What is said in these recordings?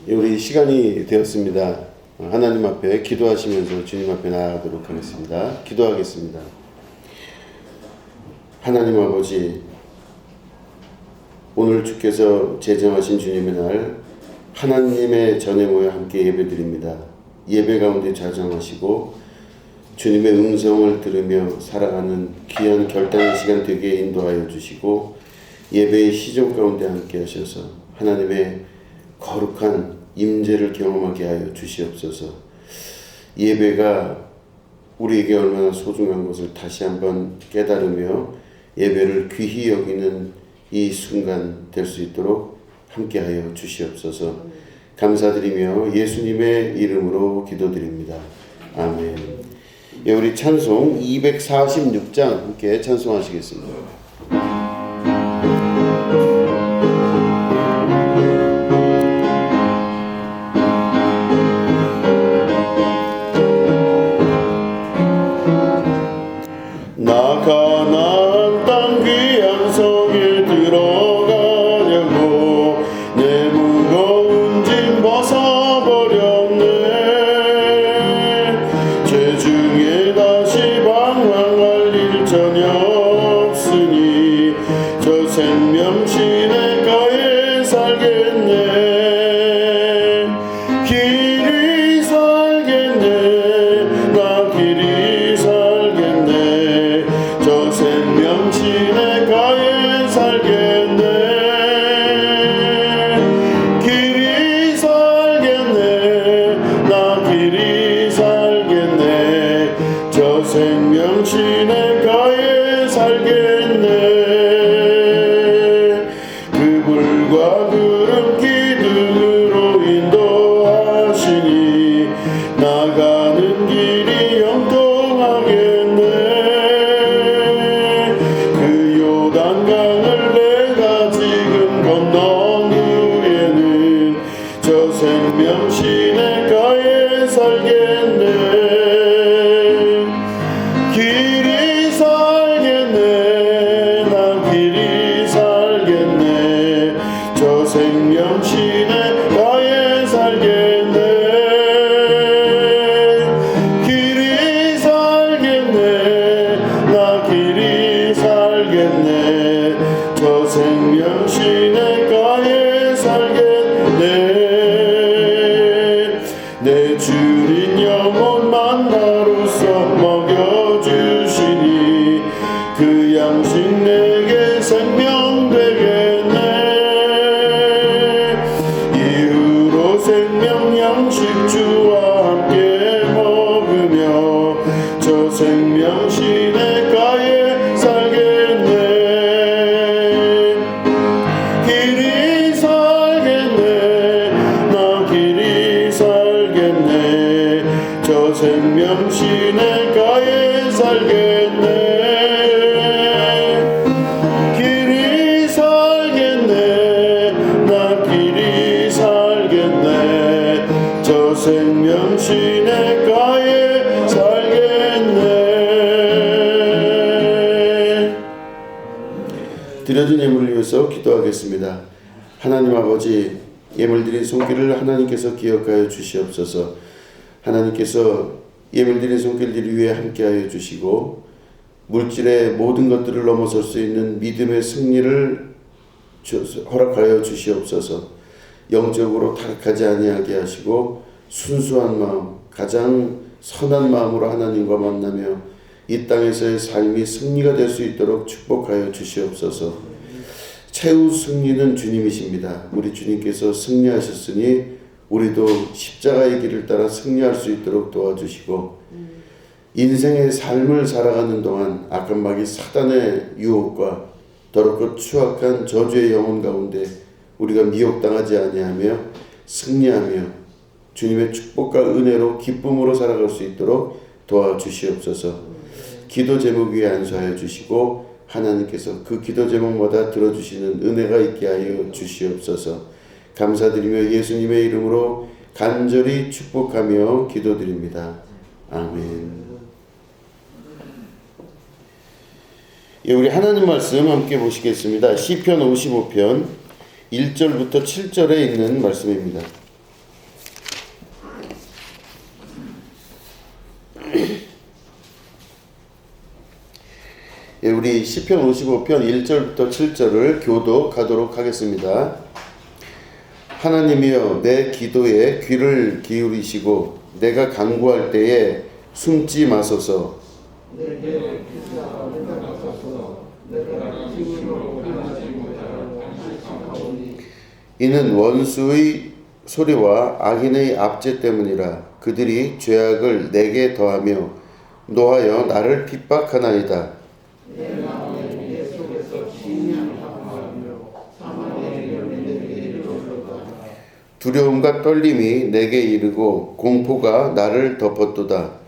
우리 시간이 되었습니다. 하나님 앞에 기도하시면서 주님 앞에 나아가도록 하겠습니다. 기도하겠습니다. 하나님 아버지, 오늘 주께서 제정하신 주님의 날 하나님의 전에 모여 함께 예배드립니다. 예배 가운데 자정하시고 주님의 음성을 들으며 살아가는 귀한 결단의 시간 되게 인도하여 주시고 예배의 시종 가운데 함께 하셔서 하나님의 거룩한 임재를 경험하게 하여 주시옵소서. 예배가 우리에게 얼마나 소중한 것을 다시 한번 깨달으며 예배를 귀히 여기는 이 순간 될 수 있도록 함께하여 주시옵소서. 감사드리며 예수님의 이름으로 기도드립니다. 아멘. 예, 우리 찬송 246장 함께 찬송하시겠습니다. 가나안 땅 귀한 성에 들어가려고 내 무거운 짐 벗어버렸네. 죄중에 다시 방황할 일 전혀 없으니 저 생명 시내가에 살겠네. 길이 살겠네. 나 길이 살겠네. 저 생명 시내가에 살겠네. 길이 살겠네. 나 길이 살겠네. 저 생명 시내가에 살겠네. 그 불과 구름 기둥으로 인도하시니 나가는 길이 영통하겠네. 요단강을 내가 지금 건넌 후에는 저 생명 시내가에 살겠네. 길이 살겠네. 나 길이 살겠네. 저 생명 시내가에 살겠네. 길이 살겠네. 나 길이 살겠네. 저 생명 시내가에 살겠네. 내 주린 영혼 만나로서 먹여주시니 그 양식 내게 생명 되겠네. 이후로 생명 양식 주와 함께 먹으며 저 생명 시내가에 살겠네. 길이 살겠네. 나 길이 살겠네. 저 생명 시내가에 살겠네. 길이 살겠네. 나 길이 살겠네. 저 생명 시내가에 살겠네. 드려진 예물을 위해서 기도하겠습니다. 하나님 아버지, 예물드린 손길을 하나님께서 기억하여 주시옵소서. 하나님께서 예물드린 손길들을 위해 함께하여 주시고 물질의 모든 것들을 넘어설 수 있는 믿음의 승리를 허락하여 주시옵소서. 영적으로 타락하지 아니하게 하시고 순수한 마음, 가장 선한 마음으로 하나님과 만나며 이 땅에서의 삶이 승리가 될 수 있도록 축복하여 주시옵소서. 최후 승리는 주님이십니다. 우리 주님께서 승리하셨으니 우리도 십자가의 길을 따라 승리할 수 있도록 도와주시고 인생의 삶을 살아가는 동안 악한 마귀 사단의 유혹과 더럽고 추악한 저주의 영혼 가운데 우리가 미혹당하지 아니하며 승리하며 주님의 축복과 은혜로 기쁨으로 살아갈 수 있도록 도와주시옵소서. 기도 제목 위에 안수하여 주시고 하나님께서 그 기도 제목마다 들어주시는 은혜가 있게 하여 주시옵소서. 감사드리며 예수님의 이름으로 간절히 축복하며 기도드립니다. 아멘. 예, 우리 하나님 말씀 함께 보시겠습니다. 시편 55편 1절부터 7절에 있는 말씀입니다. 예, 우리 시편 55편 1절부터 7절을 교독하도록 하겠습니다. 하나님이여 내 기도에 귀를 기울이시고 내가 간구할 때에 숨지 마소서. 이는 원수의 소리와 악인의 압제 때문이라. 그들이 죄악을 내게 더하며 노하여 나를 핍박하나이다. 두려움과 떨림이 내게 이르고 공포가 나를 덮었도다.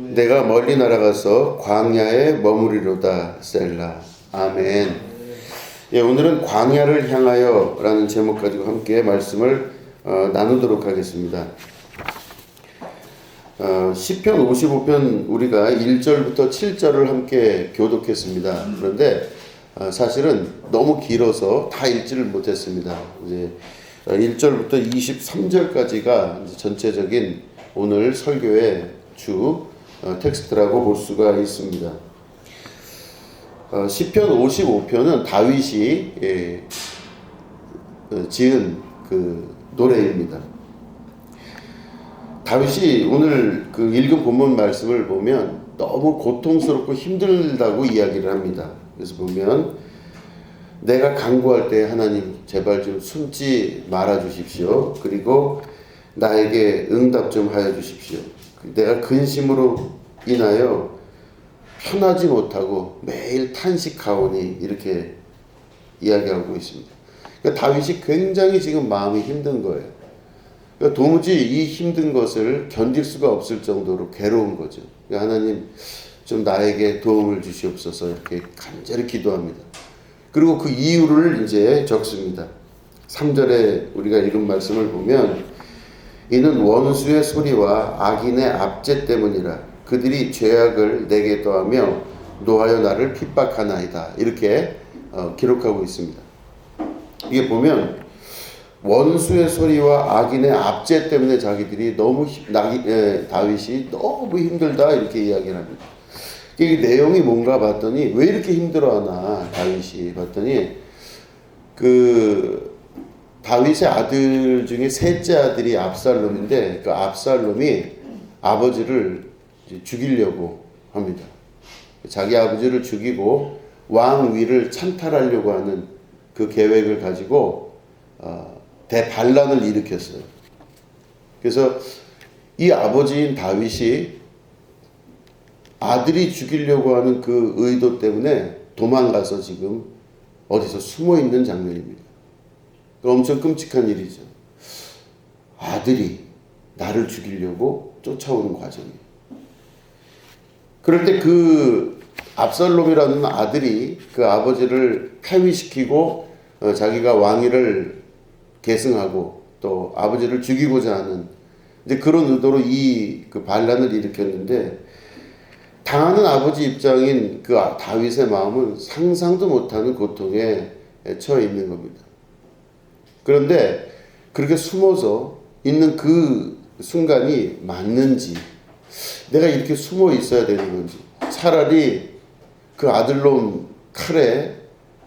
내가 멀리 날아가서 광야에 머무리로다. 셀라. 아멘. 예, 오늘은 광야를 향하여 라는 제목 가지고 함께 말씀을 나누도록 하겠습니다. 시편 55편 우리가 1절부터 7절을 함께 교독했습니다. 그런데 사실은 너무 길어서 다 읽지를 못했습니다. 이제 1절부터 23절까지가 전체적인 오늘 설교의 주 텍스트라고 볼 수가 있습니다. 시편 55편은 다윗이 지은 그 노래입니다. 다윗이 오늘 그 읽은 본문 말씀을 보면 너무 고통스럽고 힘들다고 이야기를 합니다. 그래서 보면 내가 간구할 때 하나님 제발 좀 숨지 말아 주십시오. 그리고 나에게 응답 좀 하여 주십시오. 내가 근심으로 인하여 편하지 못하고 매일 탄식하오니 이렇게 이야기하고 있습니다. 그러니까 다윗이 굉장히 지금 마음이 힘든 거예요. 그러니까 도무지 이 힘든 것을 견딜 수가 없을 정도로 괴로운 거죠. 그러니까 하나님 좀 나에게 도움을 주시옵소서 이렇게 간절히 기도합니다. 그리고 그 이유를 이제 적습니다. 3절에 우리가 읽은 말씀을 보면 이는 원수의 소리와 악인의 압제 때문이라. 그들이 죄악을 내게 더하며 노하여 나를 핍박하나이다. 이렇게 기록하고 있습니다. 이게 보면 원수의 소리와 악인의 압제 때문에 자기들이 다윗이 너무 힘들다 이렇게 이야기를 합니다. 이 내용이 뭔가 봤더니 왜 이렇게 힘들어하나 다윗이 봤더니 그 다윗의 아들 중에 셋째 아들이 압살롬인데 그 압살롬이 아버지를 죽이려고 합니다. 자기 아버지를 죽이고 왕 위를 찬탈하려고 하는 그 계획을 가지고 대반란을 일으켰어요. 그래서 이 아버지인 다윗이 아들이 죽이려고 하는 그 의도 때문에 도망가서 지금 어디서 숨어 있는 장면입니다. 엄청 끔찍한 일이죠. 아들이 나를 죽이려고 쫓아오는 과정이에요. 그럴 때 그 압살롬이라는 아들이 그 아버지를 폐위시키고 자기가 왕위를 계승하고 또 아버지를 죽이고자 하는 이제 그런 의도로 그 반란을 일으켰는데 당하는 아버지 입장인 그 다윗의 마음은 상상도 못하는 고통에 처해 있는 겁니다. 그런데 그렇게 숨어서 있는 그 순간이 맞는지, 내가 이렇게 숨어 있어야 되는 건지, 차라리 그 아들놈 칼에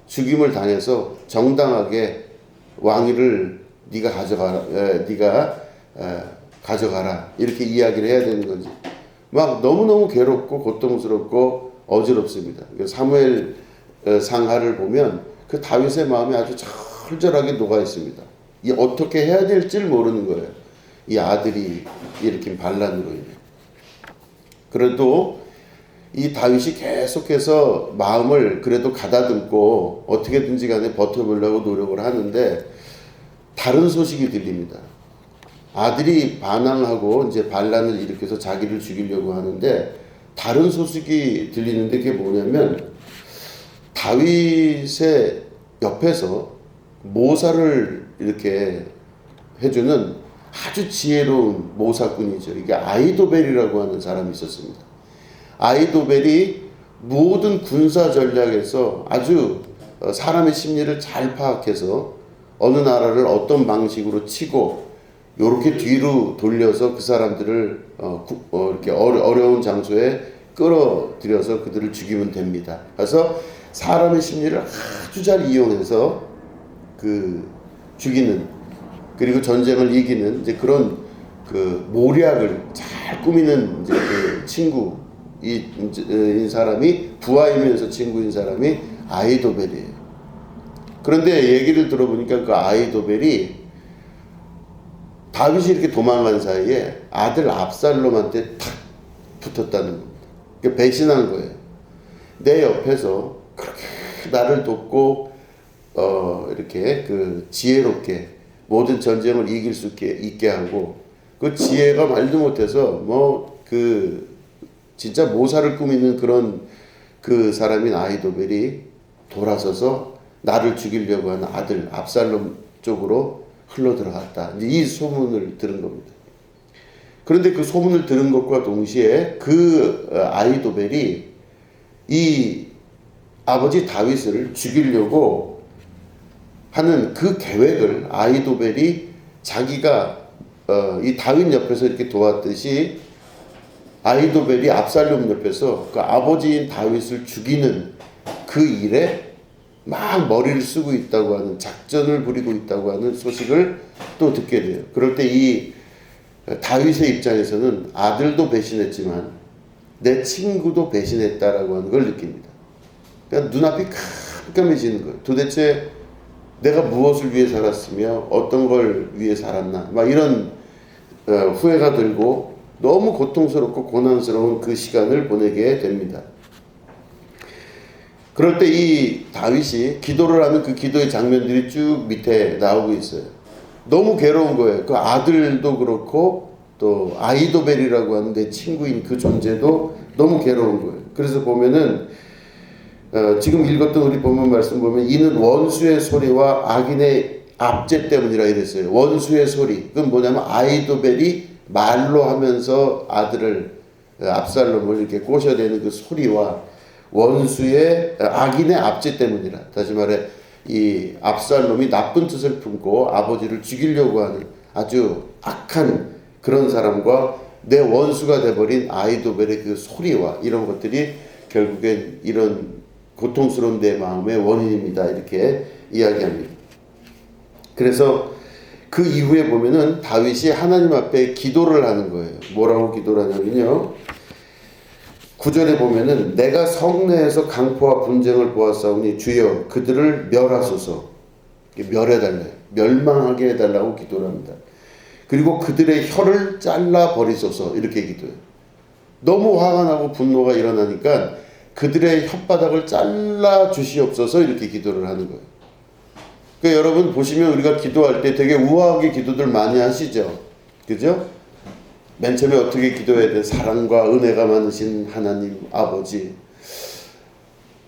죽임을 당해서 정당하게 왕위를 네가 가져가라 이렇게 이야기를 해야 되는 건지, 막 너무너무 괴롭고 고통스럽고 어지럽습니다. 사무엘 상하를 보면 그 다윗의 마음이 아주 철저하게 녹아 있습니다. 이 어떻게 해야 될지를 모르는 거예요. 이 아들이 일으킨 반란으로 인해. 그래도 이 다윗이 계속해서 마음을 그래도 가다듬고 어떻게든지 간에 버텨보려고 노력을 하는데 다른 소식이 들립니다. 아들이 반항하고 이제 반란을 일으켜서 자기를 죽이려고 하는데 다른 소식이 들리는데 그게 뭐냐면 다윗의 옆에서 모사를 이렇게 해주는 아주 지혜로운 모사꾼이죠. 이게 아이도벨이라고 하는 사람이 있었습니다. 아히도벨이 모든 군사 전략에서 아주 사람의 심리를 잘 파악해서 어느 나라를 어떤 방식으로 치고 요렇게 뒤로 돌려서 그 사람들을 이렇게 어려운 장소에 끌어들여서 그들을 죽이면 됩니다. 그래서 사람의 심리를 아주 잘 이용해서 그 죽이는, 그리고 전쟁을 이기는 이제 그런 그 모략을 잘 꾸미는 이제 그 친구인 사람이, 부하이면서 친구인 사람이 아히도벨이에요. 그런데 얘기를 들어보니까 그 아히도벨이 다윗이 이렇게 도망간 사이에 아들 압살롬한테 탁 붙었다는 겁니다. 그러니까 배신한 거예요. 내 옆에서 그렇게 나를 돕고 이렇게 그 지혜롭게 모든 전쟁을 이길 수 있게 하고, 그 지혜가 말도 못해서 뭐 그 진짜 모사를 꾸미는 그런 그 사람인 아히도벨이 돌아서서 나를 죽이려고 하는 아들 압살롬 쪽으로 흘러 들어갔다. 이제 이 소문을 들은 겁니다. 그런데 그 소문을 들은 것과 동시에 그 아히도벨이 이 아버지 다윗을 죽이려고 하는 그 계획을 아히도벨이 자기가 이 다윗 옆에서 이렇게 도왔듯이 아히도벨이 압살롬 옆에서 그 아버지인 다윗을 죽이는 그 일에 막 머리를 쓰고 있다고 하는, 작전을 부리고 있다고 하는 소식을 또 듣게 돼요. 그럴 때 이 다윗의 입장에서는 아들도 배신했지만 내 친구도 배신했다라고 하는 걸 느낍니다. 그러니까 눈앞이 깜깜해지는 거예요. 도대체 내가 무엇을 위해 살았으며 어떤 걸 위해 살았나, 막 이런 후회가 들고 너무 고통스럽고 고난스러운 그 시간을 보내게 됩니다. 그럴 때 이 다윗이 기도를 하는 그 기도의 장면들이 쭉 밑에 나오고 있어요. 너무 괴로운 거예요. 그 아들도 그렇고 또 아히도벨이라고 하는 내 친구인 그 존재도 너무 괴로운 거예요. 그래서 보면은 지금 읽었던 우리 본문 말씀 보면 이는 원수의 소리와 악인의 압제 때문이라 이랬어요. 원수의 소리. 그건 뭐냐면 아히도벨이 말로 하면서 아들을 압살롬을 이렇게 꼬셔대는 그 소리와 원수의 악인의 압제 때문이라. 다시 말해 이 압살롬이 나쁜 뜻을 품고 아버지를 죽이려고 하는 아주 악한 그런 사람과 내 원수가 돼버린 아히도벨의 그 소리와 이런 것들이 결국엔 이런 고통스러운 내 마음의 원인입니다. 이렇게 이야기합니다. 그래서 그 이후에 보면은 다윗이 하나님 앞에 기도를 하는 거예요. 뭐라고 기도를 하냐면요, 9절에 보면은 내가 성내에서 강포와 분쟁을 보았사오니 주여 그들을 멸하소서. 멸해달래요. 멸망하게 해달라고 기도를 합니다. 그리고 그들의 혀를 잘라 버리소서, 이렇게 기도해요. 너무 화가 나고 분노가 일어나니까 그들의 혓바닥을 잘라 주시옵소서, 이렇게 기도를 하는 거예요. 그러니까 여러분 보시면 우리가 기도할 때 되게 우아하게 기도들 많이 하시죠. 그죠? 맨 처음에 어떻게 기도해야 돼? 사랑과 은혜가 많으신 하나님 아버지,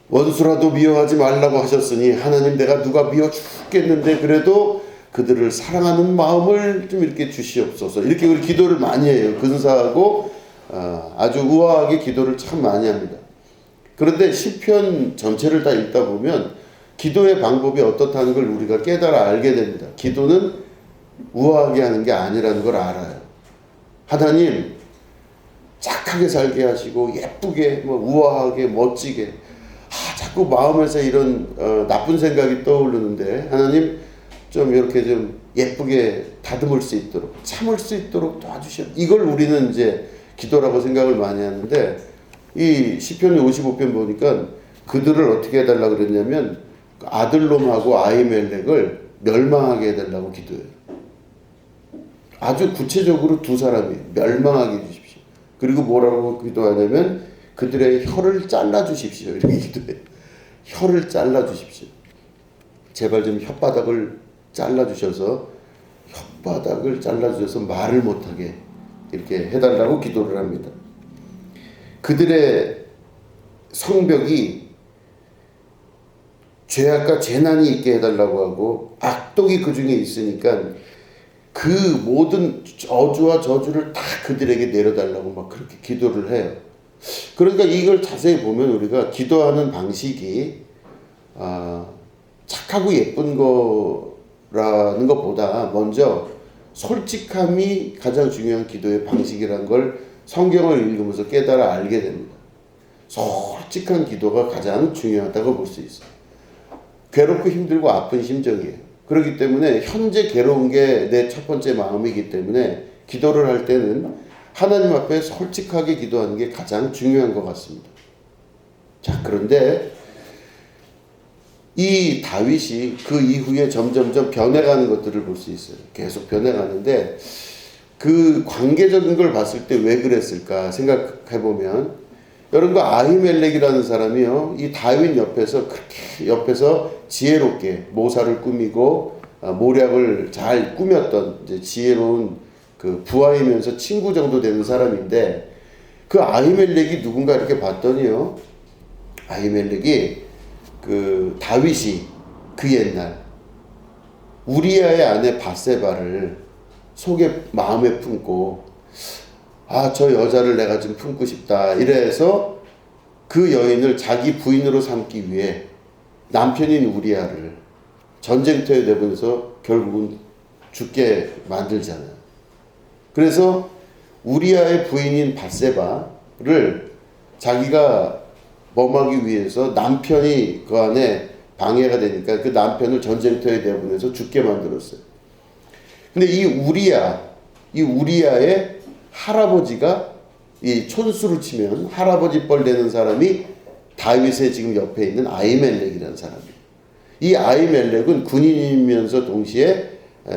원수라도 미워하지 말라고 하셨으니 하나님 내가 누가 미워 죽겠는데 그래도 그들을 사랑하는 마음을 좀 이렇게 주시옵소서. 이렇게 우리 기도를 많이 해요. 근사하고 아주 우아하게 기도를 참 많이 합니다. 그런데 시편 전체를 다 읽다 보면 기도의 방법이 어떻다는 걸 우리가 깨달아 알게 됩니다. 기도는 우아하게 하는 게 아니라는 걸 알아요. 하나님 착하게 살게 하시고 예쁘게 뭐 우아하게 멋지게, 자꾸 마음에서 이런 나쁜 생각이 떠오르는데 하나님 좀 이렇게 좀 예쁘게 다듬을 수 있도록, 참을 수 있도록 도와주셔. 이걸 우리는 이제 기도라고 생각을 많이 하는데 이 시편 55편 보니까 그들을 어떻게 해달라고 그랬냐면 아들놈하고 아히멜렉을 멸망하게 해달라고 기도해요. 아주 구체적으로 두 사람이 멸망하게 해주십시오. 그리고 뭐라고 기도하냐면 그들의 혀를 잘라주십시오, 이렇게 기도해요. 혀를 잘라주십시오. 제발 좀 혓바닥을 잘라주셔서 말을 못하게 이렇게 해달라고 기도를 합니다. 그들의 성벽이 죄악과 재난이 있게 해달라고 하고 악독이 그 중에 있으니까 그 모든 저주와 저주를 다 그들에게 내려달라고 막 그렇게 기도를 해요. 그러니까 이걸 자세히 보면 우리가 기도하는 방식이 착하고 예쁜 거라는 것보다 먼저 솔직함이 가장 중요한 기도의 방식이라는 걸 성경을 읽으면서 깨달아 알게 됩니다. 솔직한 기도가 가장 중요하다고 볼 수 있어요. 괴롭고 힘들고 아픈 심정이에요. 그렇기 때문에 현재 괴로운 게 내 첫 번째 마음이기 때문에 기도를 할 때는 하나님 앞에 솔직하게 기도하는 게 가장 중요한 것 같습니다. 자, 그런데 이 다윗이 그 이후에 점점점 변해가는 것들을 볼 수 있어요. 계속 변해가는데 그 관계적인 걸 봤을 때 왜 그랬을까 생각해보면, 여러분, 그 아히멜렉이라는 사람이요, 이 다윗 옆에서 그렇게 옆에서 지혜롭게 모사를 꾸미고 모략을 잘 꾸몄던 이제 지혜로운 그 부하이면서 친구 정도 되는 사람인데, 그 아히멜렉이 누군가 이렇게 봤더니요, 아히멜렉이 그 다윗이 그 옛날 우리아의 아내 바세바를 속에 마음에 품고, 저 여자를 내가 좀 품고 싶다 이래서 그 여인을 자기 부인으로 삼기 위해 남편인 우리아를 전쟁터에 내보내서 결국은 죽게 만들잖아요. 그래서 우리아의 부인인 바세바를 자기가 범하기 위해서 남편이 그 안에 방해가 되니까 그 남편을 전쟁터에 내보내서 죽게 만들었어요. 근데 이 우리아의 할아버지가, 이 촌수로 치면 할아버지 뻘 되는 사람이 다윗의 지금 옆에 있는 아히멜렉이라는 사람이에요. 이 아히멜렉은 군인이면서 동시에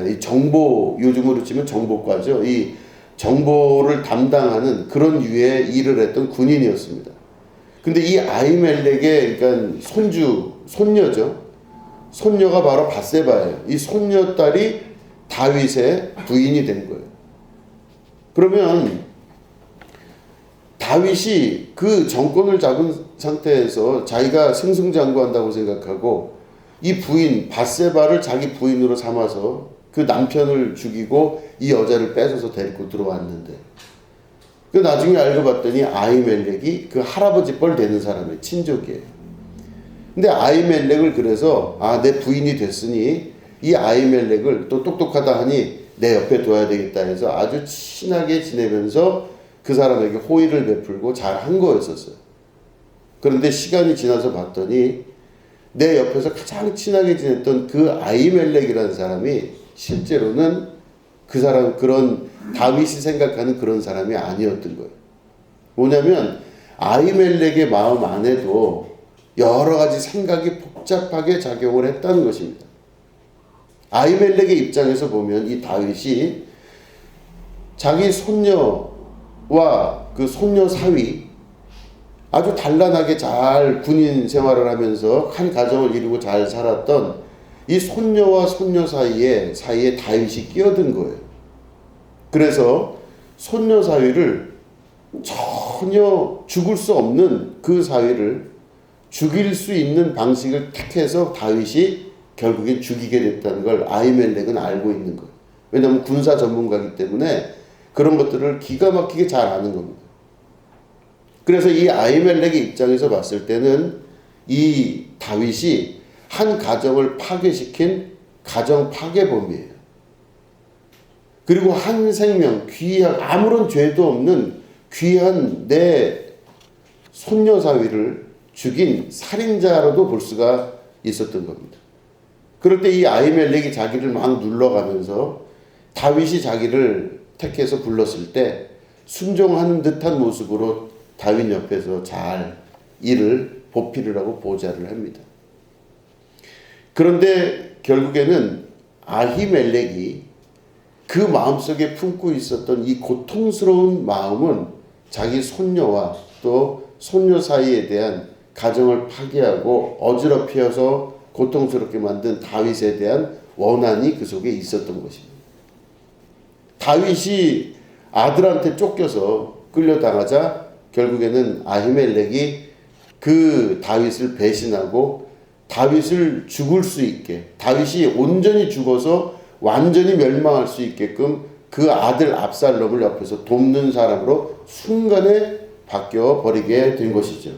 이 정보, 요즘으로 치면 정보과죠. 이 정보를 담당하는 그런 유의 일을 했던 군인이었습니다. 근데 이 아히멜렉의 그러니까 손녀죠. 손녀가 바로 바세바예요. 이 손녀딸이 다윗의 부인이 된 거예요. 그러면 다윗이 그 정권을 잡은 상태에서 자기가 승승장구한다고 생각하고 이 부인 바세바를 자기 부인으로 삼아서 그 남편을 죽이고 이 여자를 뺏어서 데리고 들어왔는데, 그 나중에 알고 봤더니 아히멜렉이 그 할아버지 뻘 되는 사람의 친족이에요. 근데 아히멜렉을 그래서 내 부인이 됐으니 이 아히멜렉을 또 똑똑하다 하니 내 옆에 둬야 되겠다 해서 아주 친하게 지내면서 그 사람에게 호의를 베풀고 잘 한 거였었어요. 그런데 시간이 지나서 봤더니 내 옆에서 가장 친하게 지냈던 그 아히멜렉이라는 사람이 실제로는 그 사람, 그런 다윗이 생각하는 그런 사람이 아니었던 거예요. 뭐냐면 아히멜렉의 마음 안에도 여러 가지 생각이 복잡하게 작용을 했다는 것입니다. 아히멜렉의 입장에서 보면 이 다윗이 자기 손녀와 그 손녀 사위, 아주 단란하게 잘 군인 생활을 하면서 한 가정을 이루고 잘 살았던 이 손녀와 손녀 사이에 다윗이 끼어든 거예요. 그래서 손녀 사위를 전혀 죽을 수 없는 그 사위를 죽일 수 있는 방식을 택해서 다윗이 결국엔 죽이게 됐다는 걸 아히멜렉은 알고 있는 거예요. 왜냐하면 군사 전문가이기 때문에 그런 것들을 기가 막히게 잘 아는 겁니다. 그래서 이 아히멜렉의 입장에서 봤을 때는 이 다윗이 한 가정을 파괴시킨 가정 파괴범이에요. 그리고 한 생명, 귀한, 아무런 죄도 없는 귀한 내 손녀 사위를 죽인 살인자로도 볼 수가 있었던 겁니다. 그럴 때 이 아히멜렉이 자기를 막 눌러가면서 다윗이 자기를 택해서 불렀을 때 순종하는 듯한 모습으로 다윗 옆에서 잘 이를 보필을 하고 보좌를 합니다. 그런데 결국에는 아히멜렉이 그 마음속에 품고 있었던 이 고통스러운 마음은 자기 손녀와 또 손녀 사이에 대한 가정을 파괴하고 어지럽혀서 고통스럽게 만든 다윗에 대한 원한이 그 속에 있었던 것입니다. 다윗이 아들한테 쫓겨서 끌려당하자 결국에는 아히멜렉이 그 다윗을 배신하고 다윗을 죽을 수 있게, 다윗이 온전히 죽어서 완전히 멸망할 수 있게끔 그 아들 압살롬을 옆에서 돕는 사람으로 순간에 바뀌어 버리게 된 것이죠.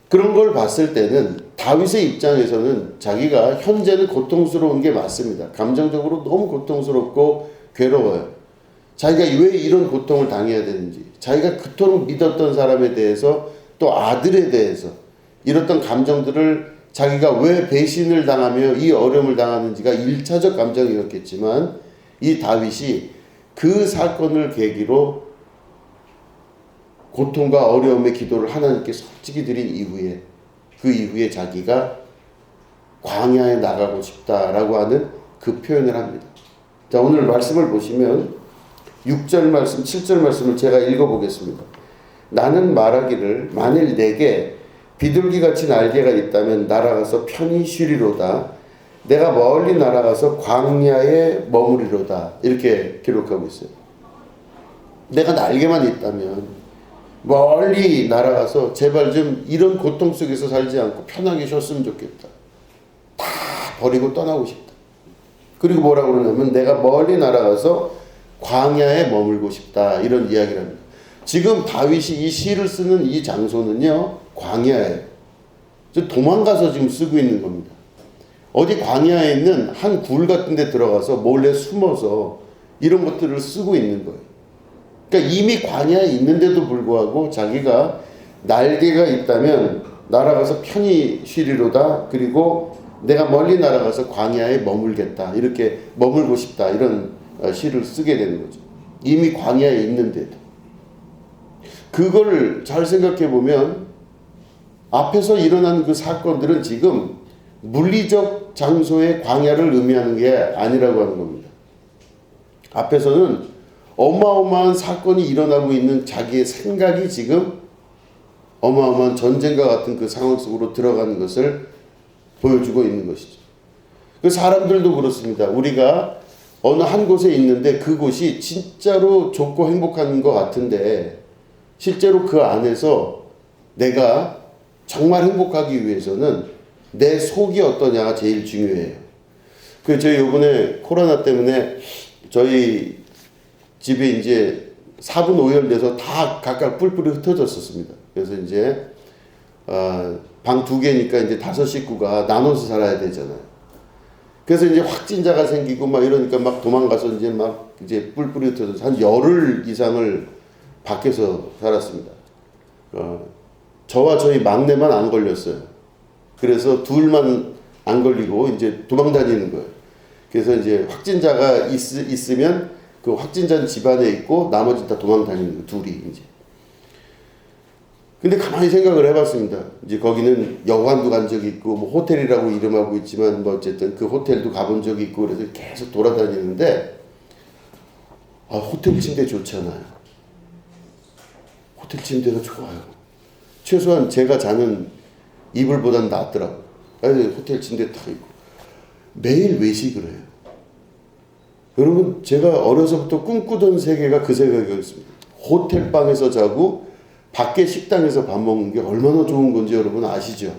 그런 걸 봤을 때는 다윗의 입장에서는 자기가 현재는 고통스러운 게 맞습니다. 감정적으로 너무 고통스럽고 괴로워요. 자기가 왜 이런 고통을 당해야 되는지, 자기가 그토록 믿었던 사람에 대해서 또 아들에 대해서 이랬던 감정들을 자기가 왜 배신을 당하며 이 어려움을 당하는지가 1차적 감정이었겠지만 이 다윗이 그 사건을 계기로 고통과 어려움의 기도를 하나님께 솔직히 드린 이후에 그 이후에 자기가 광야에 나가고 싶다라고 하는 그 표현을 합니다. 자, 오늘 말씀을 보시면 6절 말씀, 7절 말씀을 제가 읽어보겠습니다. 나는 말하기를 만일 내게 비둘기같이 날개가 있다면 날아가서 편히 쉬리로다. 내가 멀리 날아가서 광야에 머무리로다. 이렇게 기록하고 있어요. 내가 날개만 있다면 멀리 날아가서 제발 좀 이런 고통 속에서 살지 않고 편하게 쉬었으면 좋겠다. 다 버리고 떠나고 싶다. 그리고 뭐라고 그러냐면 내가 멀리 날아가서 광야에 머물고 싶다. 이런 이야기를 합니다. 지금 다윗이 이 시를 쓰는 이 장소는요, 광야예요. 도망가서 지금 쓰고 있는 겁니다. 어디 광야에 있는 한 굴 같은 데 들어가서 몰래 숨어서 이런 것들을 쓰고 있는 거예요. 그러니까 이미 광야에 있는데도 불구하고 자기가 날개가 있다면 날아가서 편히 쉬리로다. 그리고 내가 멀리 날아가서 광야에 머물겠다. 이렇게 머물고 싶다. 이런 시를 쓰게 되는 거죠. 이미 광야에 있는데도. 그걸 잘 생각해 보면 앞에서 일어난 그 사건들은 지금 물리적 장소의 광야를 의미하는 게 아니라고 하는 겁니다. 앞에서는 어마어마한 사건이 일어나고 있는 자기의 생각이 지금 어마어마한 전쟁과 같은 그 상황 속으로 들어가는 것을 보여주고 있는 것이죠. 그 사람들도 그렇습니다. 우리가 어느 한 곳에 있는데 그곳이 진짜로 좋고 행복한 것 같은데 실제로 그 안에서 내가 정말 행복하기 위해서는 내 속이 어떠냐가 제일 중요해요. 저희 요번에 코로나 때문에 저희 집에 이제 4분 오열돼서 다 각각 뿔뿔이 흩어졌었습니다. 그래서 이제 방 2개니까 이제 5식구가 나눠서 살아야 되잖아요. 그래서 이제 확진자가 생기고 막 이러니까 막 도망가서 이제 뿔뿔이 흩어져서 한 열흘 이상을 밖에서 살았습니다. 저와 저희 막내만 안 걸렸어요. 그래서 둘만 안 걸리고 이제 도망 다니는 거예요. 그래서 이제 확진자가 있으면 그 확진자는 집안에 있고 나머지 다 도망 다니는 거예요. 둘이 이제. 근데 가만히 생각을 해봤습니다. 이제 거기는 여관도 간 적이 있고 뭐 호텔이라고 이름하고 있지만 뭐 어쨌든 그 호텔도 가본 적이 있고 그래서 계속 돌아다니는데 호텔 침대 좋잖아요. 호텔 침대가 좋아요. 최소한 제가 자는 이불보다는 낫더라고요. 호텔 침대 딱 있고 매일 외식을 해요. 여러분 제가 어려서부터 꿈꾸던 세계가 그 세계였습니다. 호텔 방에서 자고 밖에 식당에서 밥 먹는 게 얼마나 좋은 건지 여러분 아시죠?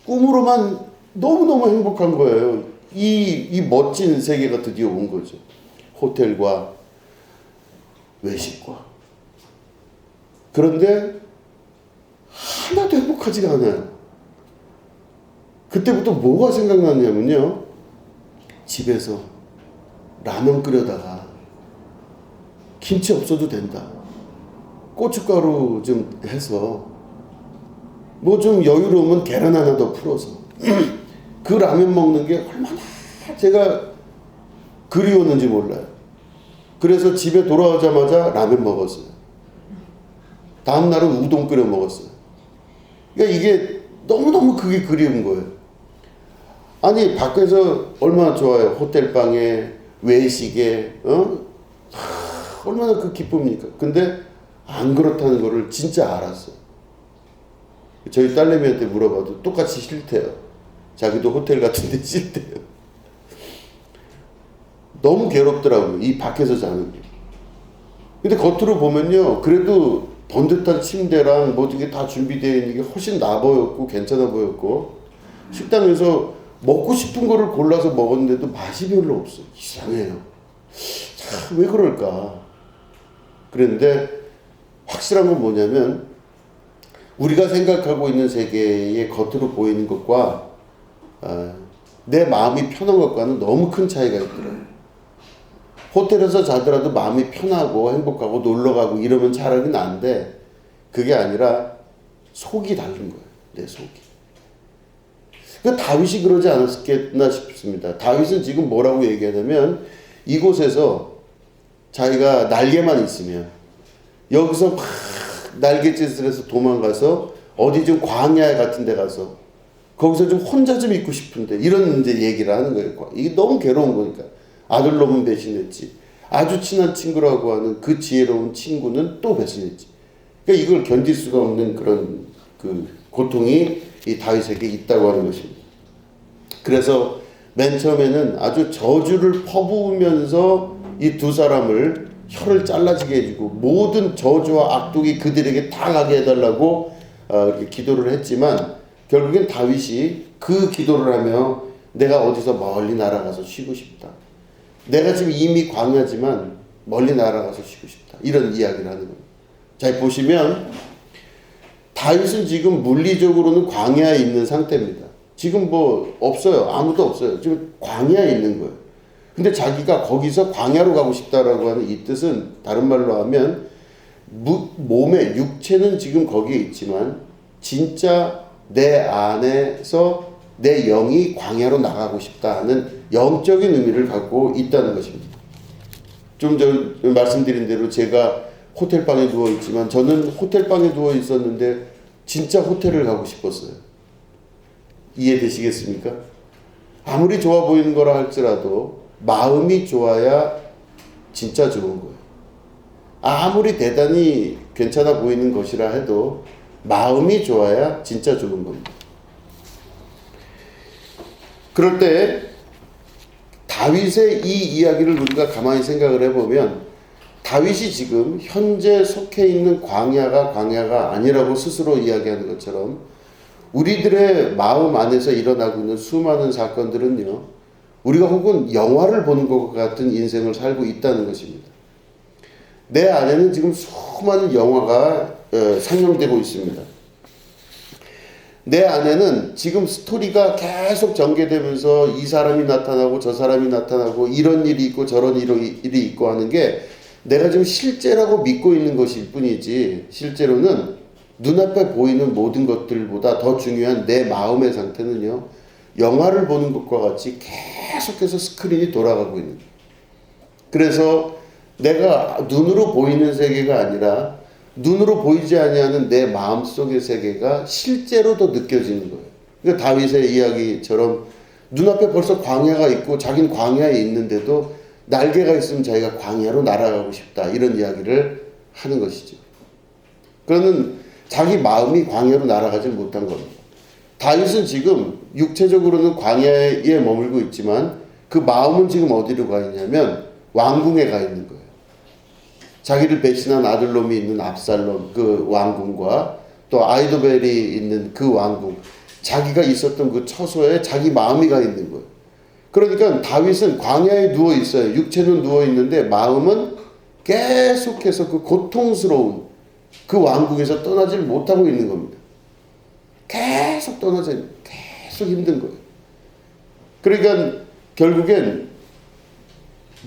꿈으로만 너무너무 행복한 거예요. 이 멋진 세계가 드디어 온 거죠. 호텔과 외식과. 그런데 하나도 행복하지가 않아요. 그때부터 뭐가 생각났냐면요. 집에서 라면 끓여다가 김치 없어도 된다. 고춧가루 좀 해서 뭐 좀 여유로우면 계란 하나 더 풀어서 그 라면 먹는 게 얼마나 제가 그리웠는지 몰라요. 그래서 집에 돌아오자마자 라면 먹었어요. 다음 날은 우동 끓여 먹었어요. 그러니까 이게 너무너무 그게 그리운 거예요. 아니 밖에서 얼마나 좋아요. 호텔방에 외식에 얼마나 그 기쁩니까. 근데 안 그렇다는 거를 진짜 알았어요. 저희 딸내미한테 물어봐도 똑같이 싫대요. 자기도 호텔 같은 데 싫대요. 너무 괴롭더라고요. 이 밖에서 자는 게. 근데 겉으로 보면요. 그래도 번듯한 침대랑 모든 게 다 준비되어 있는 게 훨씬 나아 보였고 괜찮아 보였고 식당에서 먹고 싶은 거를 골라서 먹었는데도 맛이 별로 없어요. 이상해요. 참 왜 그럴까? 그런데 확실한 건 뭐냐면 우리가 생각하고 있는 세계의 겉으로 보이는 것과 내 마음이 편한 것과는 너무 큰 차이가 있더라고요. 호텔에서 자더라도 마음이 편하고 행복하고 놀러가고 이러면 차라리 나은데 그게 아니라 속이 다른 거예요. 내 속이. 그 다윗이 그러지 않았겠나 싶습니다. 다윗은 지금 뭐라고 얘기하냐면 이곳에서 자기가 날개만 있으면 여기서 막 날갯짓을 해서 도망가서 어디 좀 광야 같은 데 가서 거기서 좀 혼자 좀 있고 싶은데 이런 이제 얘기를 하는 거예요. 이게 너무 괴로운 거니까. 아들놈은 배신했지. 아주 친한 친구라고 하는 그 지혜로운 친구는 또 배신했지. 그러니까 이걸 견딜 수가 없는 그런 그 고통이 이 다윗에게 있다고 하는 것입니다. 그래서 맨 처음에는 아주 저주를 퍼부으면서 이 두 사람을 혀를 잘라지게 해주고 모든 저주와 악독이 그들에게 다 가게 해달라고 이렇게 기도를 했지만 결국엔 다윗이 그 기도를 하며 내가 어디서 멀리 날아가서 쉬고 싶다. 내가 지금 이미 광야지만 멀리 날아가서 쉬고 싶다. 이런 이야기를 하는 겁니다. 자, 보시면 다윗은 지금 물리적으로는 광야에 있는 상태입니다. 지금 뭐 없어요. 아무도 없어요. 지금 광야에 있는 거예요. 근데 자기가 거기서 광야로 가고 싶다라고 하는 이 뜻은 다른 말로 하면 몸의 육체는 지금 거기에 있지만 진짜 내 안에서 내 영이 광야로 나가고 싶다 하는 영적인 의미를 갖고 있다는 것입니다. 좀 전 말씀드린 대로 제가 호텔방에 누워 있지만 저는 호텔방에 누워 있었는데 진짜 호텔을 가고 싶었어요. 이해되시겠습니까? 아무리 좋아 보이는 거라 할지라도 마음이 좋아야 진짜 좋은 거예요. 아무리 대단히 괜찮아 보이는 것이라 해도 마음이 좋아야 진짜 좋은 겁니다. 그럴 때 다윗의 이 이야기를 우리가 가만히 생각을 해보면 다윗이 지금 현재 속해 있는 광야가 아니라고 스스로 이야기하는 것처럼 우리들의 마음 안에서 일어나고 있는 수많은 사건들은요, 우리가 혹은 영화를 보는 것 같은 인생을 살고 있다는 것입니다. 내 안에는 지금 수많은 영화가 상영되고 있습니다. 내 안에는 지금 스토리가 계속 전개되면서 이 사람이 나타나고 저 사람이 나타나고 이런 일이 있고 저런 일이 있고 하는 게 내가 지금 실제라고 믿고 있는 것일 뿐이지 실제로는 눈앞에 보이는 모든 것들보다 더 중요한 내 마음의 상태는요, 영화를 보는 것과 같이 계속해서 스크린이 돌아가고 있는 거예요. 그래서 내가 눈으로 보이는 세계가 아니라 눈으로 보이지 아니하는 내 마음속의 세계가 실제로 더 느껴지는 거예요. 그러니까 다윗의 이야기처럼 눈앞에 벌써 광야가 있고 자기는 광야에 있는데도 날개가 있으면 자기가 광야로 날아가고 싶다. 이런 이야기를 하는 것이죠. 그러는 자기 마음이 광야로 날아가지 못한 겁니다. 다윗은 지금 육체적으로는 광야에 머물고 있지만 그 마음은 지금 어디로 가 있냐면 왕궁에 가 있는 거예요. 자기를 배신한 아들놈이 있는 압살롬 그 왕궁과 또 아이도벨이 있는 그 왕궁, 자기가 있었던 그 처소에 자기 마음이 가 있는 거예요. 그러니까 다윗은 광야에 누워 있어요. 육체는 누워 있는데 마음은 계속해서 그 고통스러운 그 왕국에서 떠나질 못하고 있는 겁니다. 계속 계속 힘든 거예요. 그러니까 결국엔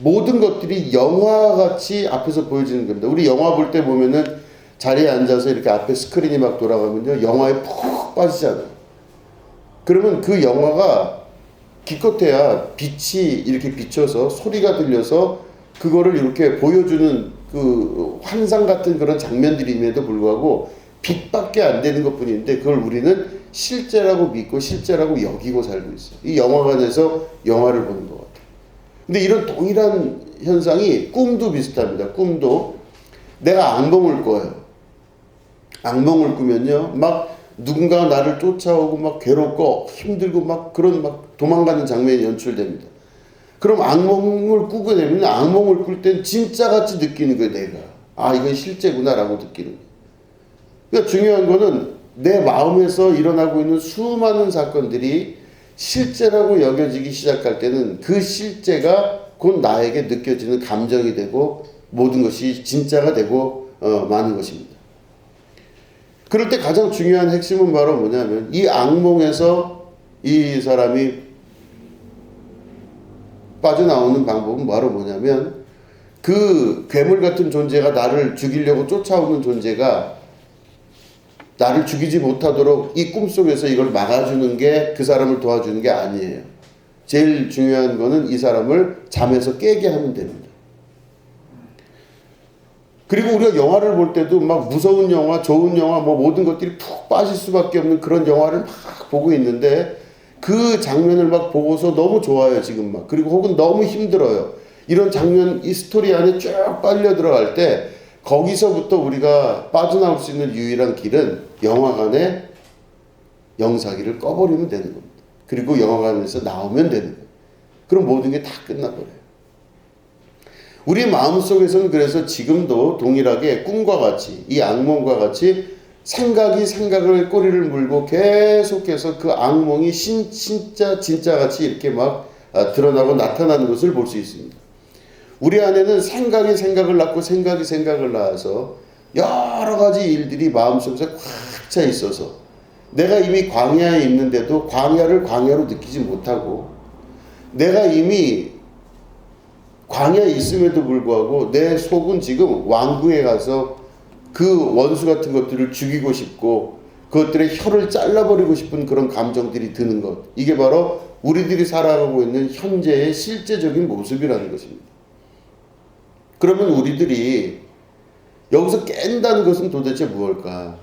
모든 것들이 영화같이 앞에서 보여지는 겁니다. 우리 영화 볼 때 보면은 자리에 앉아서 이렇게 앞에 스크린이 막 돌아가면요, 영화에 푹 빠지잖아요. 그러면 그 영화가 기껏해야 빛이 이렇게 비춰서 소리가 들려서 그거를 이렇게 보여주는 그 환상 같은 그런 장면들임에도 불구하고 빛밖에 안 되는 것 뿐인데 그걸 우리는 실제라고 믿고 실제라고 여기고 살고 있어요. 이 영화관에서 영화를 보는 것 같아요. 근데 이런 동일한 현상이 꿈도 비슷합니다. 꿈도 내가 악몽을 꿔요. 악몽을 꾸면요, 막 누군가가 나를 쫓아오고 막 괴롭고 힘들고 막 그런 막 도망가는 장면이 연출됩니다. 그럼 악몽을 꾸게 되면 악몽을 꿀 땐 진짜같이 느끼는 거예요. 내가 아, 이건 실제구나라고 느끼는 거예요. 그러니까 중요한 거는 내 마음에서 일어나고 있는 수많은 사건들이 실제라고 여겨지기 시작할 때는 그 실제가 곧 나에게 느껴지는 감정이 되고 모든 것이 진짜가 되고 마는 것입니다. 그럴 때 가장 중요한 핵심은 바로 뭐냐면 이 악몽에서 이 사람이 빠져나오는 방법은 바로 뭐냐면 그 괴물 같은 존재가 나를 죽이려고 쫓아오는 존재가 나를 죽이지 못하도록 이 꿈속에서 이걸 막아주는 게 그 사람을 도와주는 게 아니에요. 제일 중요한 거는 이 사람을 잠에서 깨게 하면 됩니다. 그리고 우리가 영화를 볼 때도 막 무서운 영화, 좋은 영화, 뭐 모든 것들이 푹 빠질 수밖에 없는 그런 영화를 막 보고 있는데 그 장면을 막 보고서 너무 좋아요, 지금 막. 그리고 혹은 너무 힘들어요. 이런 장면, 이 스토리 안에 쭉 빨려 들어갈 때 거기서부터 우리가 빠져나올 수 있는 유일한 길은 영화관의 영상기를 꺼버리면 되는 겁니다. 그리고 영화관에서 나오면 되는 거예요. 그럼 모든 게 다 끝나버려요. 우리의 마음속에서는 그래서 지금도 동일하게 꿈과 같이 이 악몽과 같이 생각이 생각을 꼬리를 물고 계속해서 그 악몽이 진짜 같이 이렇게 막 드러나고 나타나는 것을 볼 수 있습니다. 우리 안에는 생각이 생각을 낳고 생각이 생각을 낳아서 여러 가지 일들이 마음속에서 꽉 차 있어서 내가 이미 광야에 있는데도 광야를 광야로 느끼지 못하고 내가 이미 광야에 있음에도 불구하고 내 속은 지금 왕궁에 가서 그 원수 같은 것들을 죽이고 싶고 그것들의 혀를 잘라버리고 싶은 그런 감정들이 드는 것. 이게 바로 우리들이 살아가고 있는 현재의 실제적인 모습이라는 것입니다. 그러면 우리들이 여기서 깬다는 것은 도대체 무엇일까?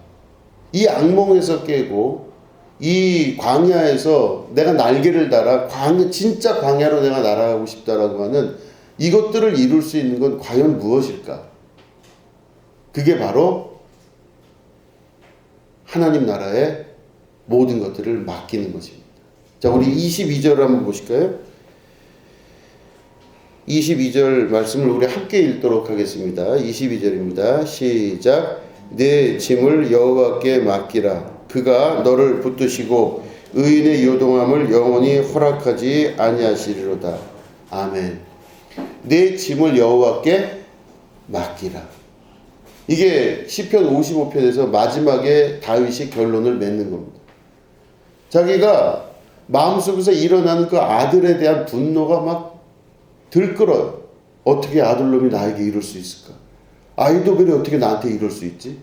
이 악몽에서 깨고 이 광야에서 내가 날개를 달아 진짜 광야로 내가 날아가고 싶다라고 하는 이것들을 이룰 수 있는 건 과연 무엇일까? 그게 바로 하나님 나라의 모든 것들을 맡기는 것입니다. 자, 우리 22절을 한번 보실까요? 22절 말씀을 우리 함께 읽도록 하겠습니다. 22절입니다. 시작. 내 짐을 여호와께 맡기라. 그가 너를 붙드시고 의인의 요동함을 영원히 허락하지 아니하시리로다. 아멘. 내 짐을 여호와께 맡기라. 이게 시편 55편에서 마지막에 다윗이 결론을 맺는 겁니다. 자기가 마음속에서 일어나는 그 아들에 대한 분노가 막 들끓어요. 어떻게 아들놈이 나에게 이럴 수 있을까? 아이도벨이 어떻게 나한테 이럴 수 있지?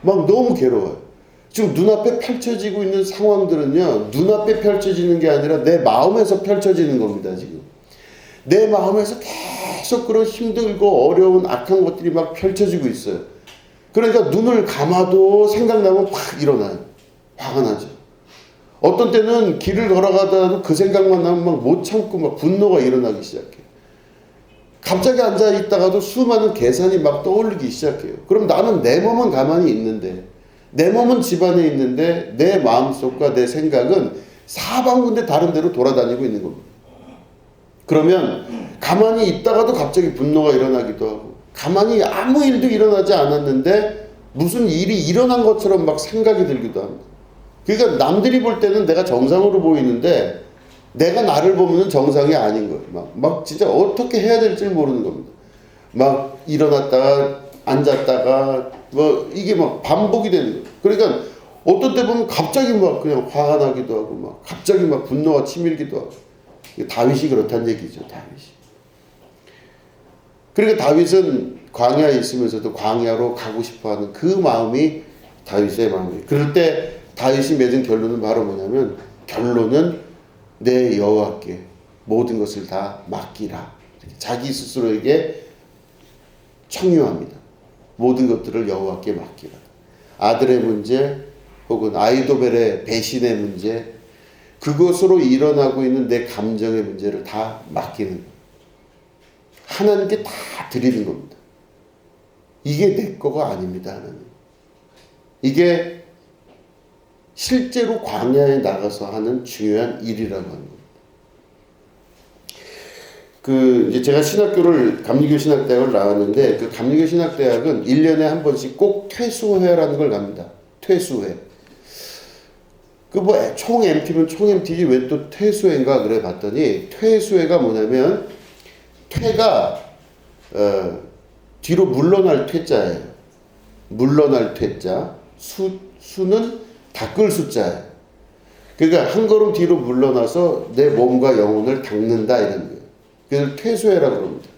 막 너무 괴로워요. 지금 눈앞에 펼쳐지고 있는 상황들은요, 눈앞에 펼쳐지는 게 아니라 내 마음에서 펼쳐지는 겁니다, 지금. 내 마음에서 계속 그런 힘들고 어려운 악한 것들이 막 펼쳐지고 있어요. 그러니까 눈을 감아도 생각나면 팍 일어나요. 화가 나죠. 어떤 때는 길을 걸어가다가도 그 생각만 나면 막 못 참고 막 분노가 일어나기 시작해요. 갑자기 앉아 있다가도 수많은 계산이 막 떠올리기 시작해요. 그럼 나는 내 몸은 가만히 있는데, 내 몸은 집안에 있는데 내 마음속과 내 생각은 사방군데 다른 데로 돌아다니고 있는 겁니다. 그러면 가만히 있다가도 갑자기 분노가 일어나기도 하고, 가만히 아무 일도 일어나지 않았는데 무슨 일이 일어난 것처럼 막 생각이 들기도 합니다. 그러니까 남들이 볼 때는 내가 정상으로 보이는데 내가 나를 보면 정상이 아닌 거예요. 막 진짜 어떻게 해야 될지 모르는 겁니다. 막 일어났다가 앉았다가 뭐 이게 막 반복이 되는 거예요. 그러니까 어떤 때 보면 갑자기 막 그냥 화가 나기도 하고 막 갑자기 막 분노가 치밀기도 하고. 다윗이 그렇다는 얘기죠. 다윗이. 그러니까 다윗은 광야에 있으면서도 광야로 가고 싶어하는 그 마음이 다윗의 마음이에요. 그럴 때 다윗이 맺은 결론은 바로 뭐냐면, 결론은 내 여호와께 모든 것을 다 맡기라. 자기 스스로에게 청유합니다. 모든 것들을 여호와께 맡기라. 아들의 문제 혹은 아이도벨의 배신의 문제, 그것으로 일어나고 있는 내 감정의 문제를 다 맡기는 거예요. 하나님께 다 드리는 겁니다. 이게 내 거가 아닙니다, 하나님. 이게 실제로 광야에 나가서 하는 중요한 일이라고 하는 겁니다. 이제 제가 신학교를, 감리교 신학대학을 나왔는데, 그 감리교 신학대학은 1년에 한 번씩 꼭 퇴수회라는 걸 갑니다. 퇴수회. 총 MT면 총 MT지 왜 또 퇴수회인가 그래 봤더니, 퇴수회가 뭐냐면, 퇴가 뒤로 물러날 퇴자예요. 물러날 퇴자. 수는 닦을 숫자예요. 그러니까 한 걸음 뒤로 물러나서 내 몸과 영혼을 닦는다 이런 거예요. 그래서 퇴소회라고 합니다.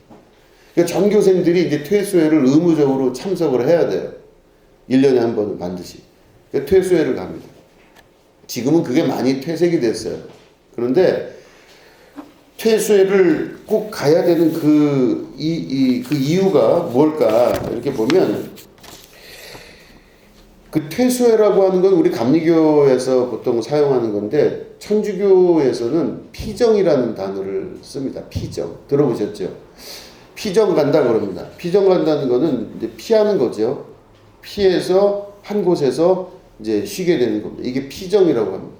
그러니까 전교생들이 이제 퇴소회를 의무적으로 참석을 해야 돼요. 1년에 한 번은 반드시. 그러니까 퇴소회를 갑니다. 지금은 그게 많이 퇴색이 됐어요. 그런데 퇴소회를 꼭 가야 되는 그 이유가 뭘까? 이렇게 보면 그 퇴소회라고 하는 건 우리 감리교에서 보통 사용하는 건데 천주교에서는 피정이라는 단어를 씁니다. 피정. 들어보셨죠? 피정 간다 그럽니다. 피정 간다는 거는 이제 피하는 거죠. 피해서 한 곳에서 이제 쉬게 되는 겁니다. 이게 피정이라고 합니다.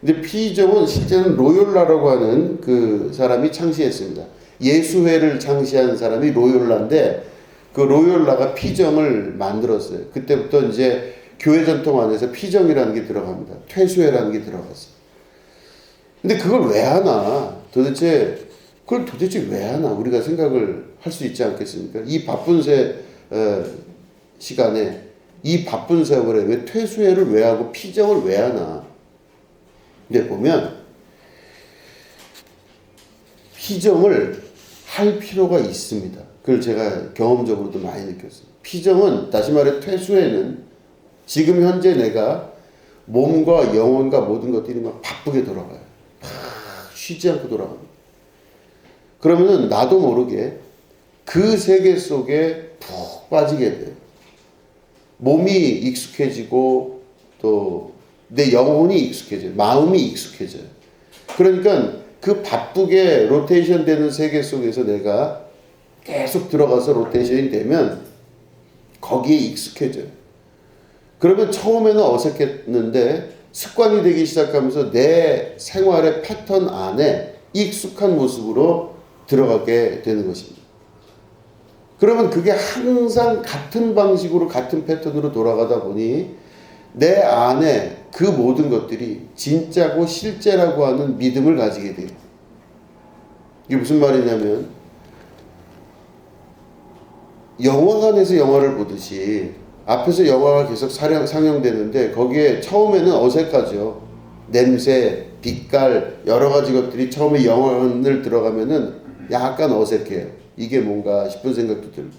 근데 피정은 실제는 로욜라라고 하는 그 사람이 창시했습니다. 예수회를 창시한 사람이 로욜라인데 그 로욜라가 피정을 만들었어요. 그때부터 이제 교회 전통 안에서 피정이라는 게 들어갑니다. 퇴소회라는 게 들어갔어요. 근데 그걸 왜 하나? 그걸 도대체 왜 하나? 우리가 생각을 할 수 있지 않겠습니까? 이 바쁜 시간에 이 바쁜 세월에 왜 퇴소회를 왜 하고 피정을 왜 하나? 근데 보면 피정을 할 필요가 있습니다. 그걸 제가 경험적으로도 많이 느꼈어요. 피정은 다시 말해 퇴소회는 지금 현재 내가 몸과 영혼과 모든 것들이 막 바쁘게 돌아가요. 쉬지 않고 돌아갑니다. 그러면은 나도 모르게 그 세계 속에 푹 빠지게 돼요. 몸이 익숙해지고 또 내 영혼이 익숙해져요. 마음이 익숙해져요. 그러니까 그 바쁘게 로테이션 되는 세계 속에서 내가 계속 들어가서 로테이션이 되면 거기에 익숙해져요. 그러면 처음에는 어색했는데 습관이 되기 시작하면서 내 생활의 패턴 안에 익숙한 모습으로 들어가게 되는 것입니다. 그러면 그게 항상 같은 방식으로 같은 패턴으로 돌아가다 보니 내 안에 그 모든 것들이 진짜고 실제라고 하는 믿음을 가지게 돼요. 이게 무슨 말이냐면 영화관에서 영화를 보듯이 앞에서 영화가 계속 상영되는데 거기에 처음에는 어색하죠. 냄새, 빛깔 여러 가지 것들이 처음에 영화관을 들어가면은 약간 어색해요. 이게 뭔가 싶은 생각도 들고.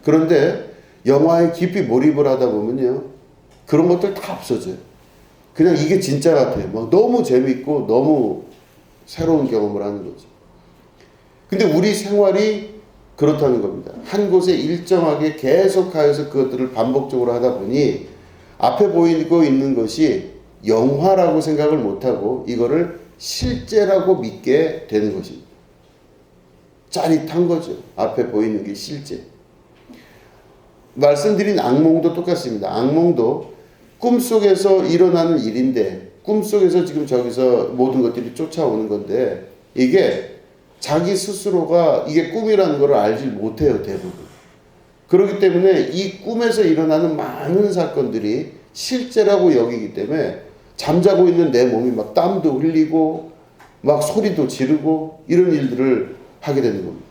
그런데 영화에 깊이 몰입을 하다 보면요. 그런 것들 다 없어져요. 그냥 이게 진짜 같아요. 막 너무 재밌고 너무 새로운 경험을 하는 거죠. 근데 우리 생활이 그렇다는 겁니다. 한 곳에 일정하게 계속하여서 그것들을 반복적으로 하다 보니 앞에 보이고 있는 것이 영화라고 생각을 못하고 이거를 실제라고 믿게 되는 것입니다. 짜릿한 거죠. 앞에 보이는 게 실제. 말씀드린 악몽도 똑같습니다. 악몽도 꿈속에서 일어나는 일인데 꿈속에서 지금 저기서 모든 것들이 쫓아오는 건데 이게 자기 스스로가 이게 꿈이라는 걸 알지 못해요. 대부분. 그렇기 때문에 이 꿈에서 일어나는 많은 사건들이 실제라고 여기기 때문에 잠자고 있는 내 몸이 막 땀도 흘리고 막 소리도 지르고 이런 일들을 하게 되는 겁니다.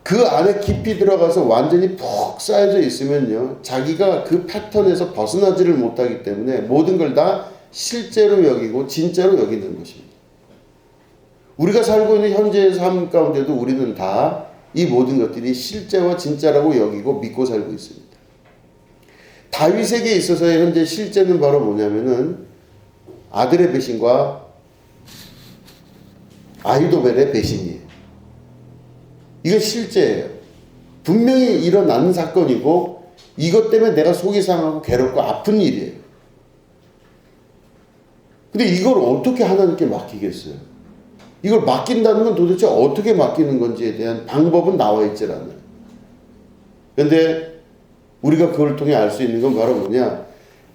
그 안에 깊이 들어가서 완전히 푹 쌓여져 있으면요. 자기가 그 패턴에서 벗어나지를 못하기 때문에 모든 걸 다 실제로 여기고 진짜로 여기는 것입니다. 우리가 살고 있는 현재의 삶 가운데도 우리는 다 이 모든 것들이 실제와 진짜라고 여기고 믿고 살고 있습니다. 다윗에게 있어서의 현재 실제는 바로 뭐냐면은 아들의 배신과 아히도벨의 배신이에요. 이건 실제예요. 분명히 일어나는 사건이고 이것 때문에 내가 속이 상하고 괴롭고 아픈 일이에요. 근데 이걸 어떻게 하나님께 맡기겠어요? 이걸 맡긴다는 건 도대체 어떻게 맡기는 건지에 대한 방법은 나와 있질 않아요. 그런데 우리가 그걸 통해 알 수 있는 건 바로 뭐냐?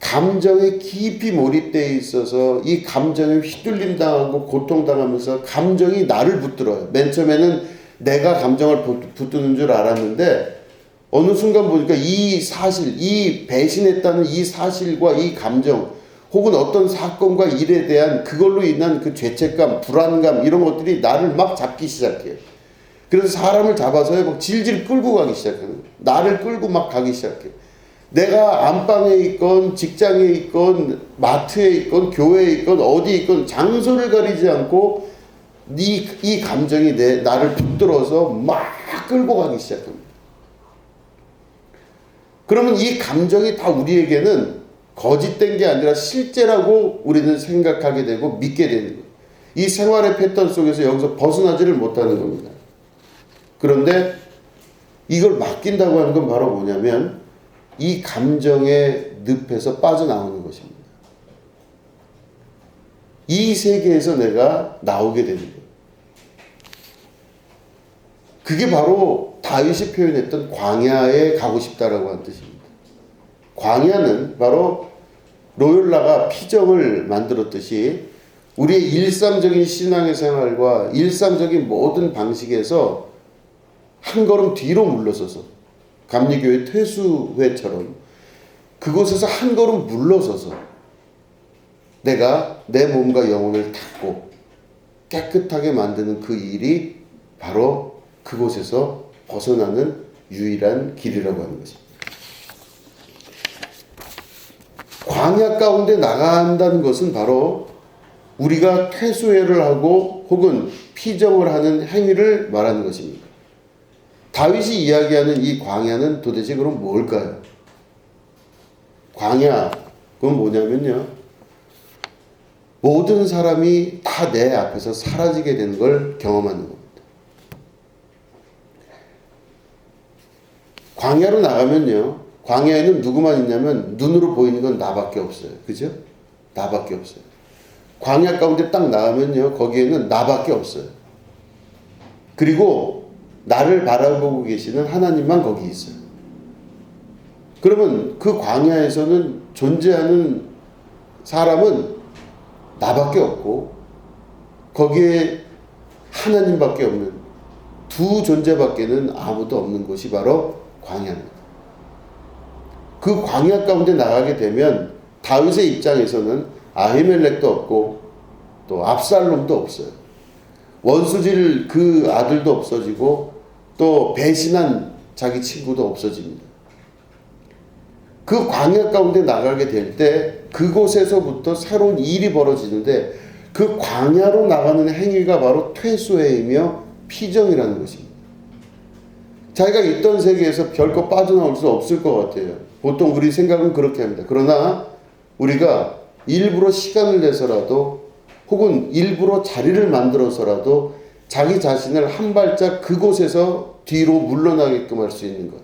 감정에 깊이 몰입되어 있어서 이 감정에 휘둘림 당하고 고통당하면서 감정이 나를 붙들어요. 맨 처음에는 내가 감정을 붙드는 줄 알았는데 어느 순간 보니까 이 사실, 이 배신했다는 이 사실과 이 감정 혹은 어떤 사건과 일에 대한 그걸로 인한 그 죄책감, 불안감 이런 것들이 나를 막 잡기 시작해요. 그래서 사람을 잡아서 막 질질 끌고 가기 시작하는 거예요. 나를 끌고 막 가기 시작해. 내가 안방에 있건 직장에 있건 마트에 있건 교회에 있건 어디에 있건 장소를 가리지 않고 이 감정이 나를 붙들어서 막 끌고 가기 시작합니다. 그러면 이 감정이 다 우리에게는 거짓된 게 아니라 실제라고 우리는 생각하게 되고 믿게 되는 거예요. 이 생활의 패턴 속에서 여기서 벗어나지를 못하는 겁니다. 그런데 이걸 맡긴다고 하는 건 바로 뭐냐면 이 감정의 늪에서 빠져나오는 것입니다. 이 세계에서 내가 나오게 되는 거예요. 그게 바로 다윗이 표현했던 광야에 가고 싶다라고 한 뜻입니다. 광야는 바로 로욜라가 피정을 만들었듯이 우리의 일상적인 신앙의 생활과 일상적인 모든 방식에서 한 걸음 뒤로 물러서서 감리교회 퇴수회처럼 그곳에서 한 걸음 물러서서 내가 내 몸과 영혼을 닦고 깨끗하게 만드는 그 일이 바로 그곳에서 벗어나는 유일한 길이라고 하는 것입니다. 광야 가운데 나간다는 것은 바로 우리가 퇴수회를 하고 혹은 피정을 하는 행위를 말하는 것입니다. 다윗이 이야기하는 이 광야는 도대체 그럼 뭘까요? 광야, 그건 뭐냐면요. 모든 사람이 다 내 앞에서 사라지게 되는 걸 경험하는 겁니다. 광야로 나가면요. 광야에는 누구만 있냐면 눈으로 보이는 건 나밖에 없어요. 그죠? 나밖에 없어요. 광야 가운데 딱 나가면요. 거기에는 나밖에 없어요. 그리고 나를 바라보고 계시는 하나님만 거기 있어요. 그러면 그 광야에서는 존재하는 사람은 나밖에 없고 거기에 하나님밖에 없는 두 존재밖에는 아무도 없는 곳이 바로 광야입니다. 그 광야 가운데 나가게 되면 다윗의 입장에서는 아히멜렉도 없고 또 압살롬도 없어요. 원수질 그 아들도 없어지고 또 배신한 자기 친구도 없어집니다. 그 광야 가운데 나가게 될 때 그곳에서부터 새로운 일이 벌어지는데 그 광야로 나가는 행위가 바로 퇴수회이며 피정이라는 것입니다. 자기가 있던 세계에서 결코 빠져나올 수 없을 것 같아요. 보통 우리 생각은 그렇게 합니다. 그러나 우리가 일부러 시간을 내서라도 혹은 일부러 자리를 만들어서라도 자기 자신을 한 발짝 그곳에서 뒤로 물러나게끔 할 수 있는 것.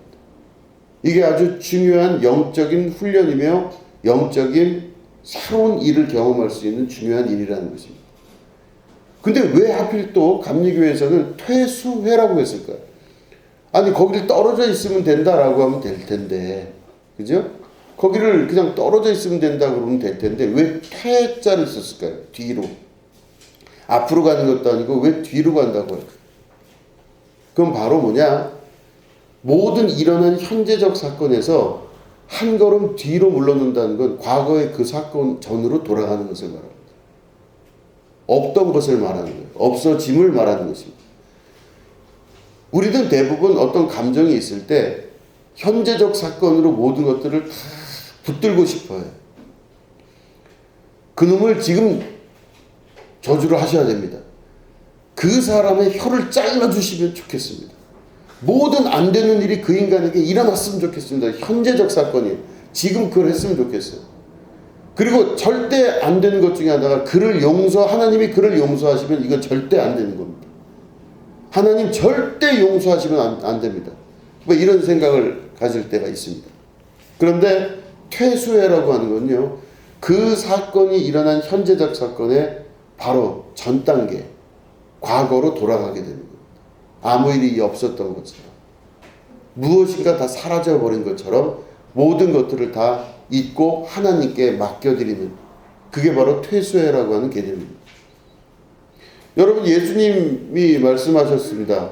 이게 아주 중요한 영적인 훈련이며 영적인 새로운 일을 경험할 수 있는 중요한 일이라는 것입니다. 근데 왜 하필 또 감리교회에서는 퇴수회라고 했을까요? 아니 거기를 떨어져 있으면 된다라고 하면 될 텐데, 그죠? 거기를 그냥 떨어져 있으면 된다 그러면 될 텐데 왜 퇴자를 썼을까요? 뒤로. 앞으로 가는 것도 아니고 왜 뒤로 간다고 할까요? 그럼 바로 뭐냐? 모든 일어난 현재적 사건에서 한 걸음 뒤로 물러는다는 건 과거의 그 사건 전으로 돌아가는 것을 말합니다. 없던 것을 말하는 거예요. 없어짐을 말하는 것입니다. 우리는 대부분 어떤 감정이 있을 때 현재적 사건으로 모든 것들을 다 붙들고 싶어요. 그놈을 지금 저주를 하셔야 됩니다. 그 사람의 혀를 잘라주시면 좋겠습니다. 모든 안 되는 일이 그 인간에게 일어났으면 좋겠습니다. 현재적 사건이에요. 지금 그걸 했으면 좋겠어요. 그리고 절대 안 되는 것 중에 하나가 하나님이 그를 용서하시면 이건 절대 안 되는 겁니다. 하나님 절대 용서하시면 안 됩니다. 뭐 이런 생각을 가질 때가 있습니다. 그런데 퇴수회라고 하는 건요, 그 사건이 일어난 현재적 사건의 바로 전 단계, 과거로 돌아가게 되는 겁니다. 아무 일이 없었던 것처럼, 무엇인가 다 사라져버린 것처럼 모든 것들을 다 잊고 하나님께 맡겨드리는, 그게 바로 퇴수회라고 하는 개념입니다. 여러분, 예수님이 말씀하셨습니다.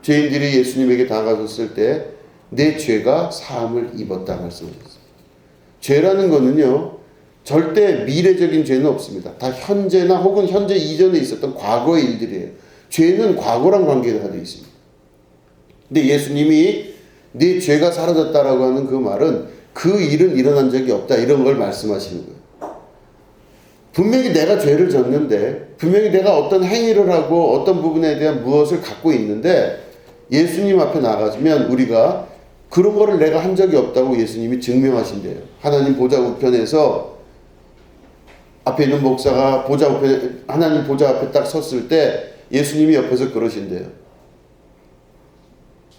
죄인들이 예수님에게 다가섰을 때 내 죄가 사함을 입었다 말씀하셨습니다. 죄라는 것은요, 절대 미래적인 죄는 없습니다. 다 현재나 혹은 현재 이전에 있었던 과거의 일들이에요. 죄는 과거랑 관계가 되어 있습니다. 근데 예수님이 네 죄가 사라졌다라고 하는 그 말은 그 일은 일어난 적이 없다 이런 걸 말씀하시는 거예요. 분명히 내가 죄를 졌는데 분명히 내가 어떤 행위를 하고 어떤 부분에 대한 무엇을 갖고 있는데 예수님 앞에 나가면 우리가 그런 거를 내가 한 적이 없다고 예수님이 증명하신대요. 하나님 보좌 우편에서 앞에 있는 목사가 하나님 보좌 앞에 딱 섰을 때 예수님이 옆에서 그러신대요.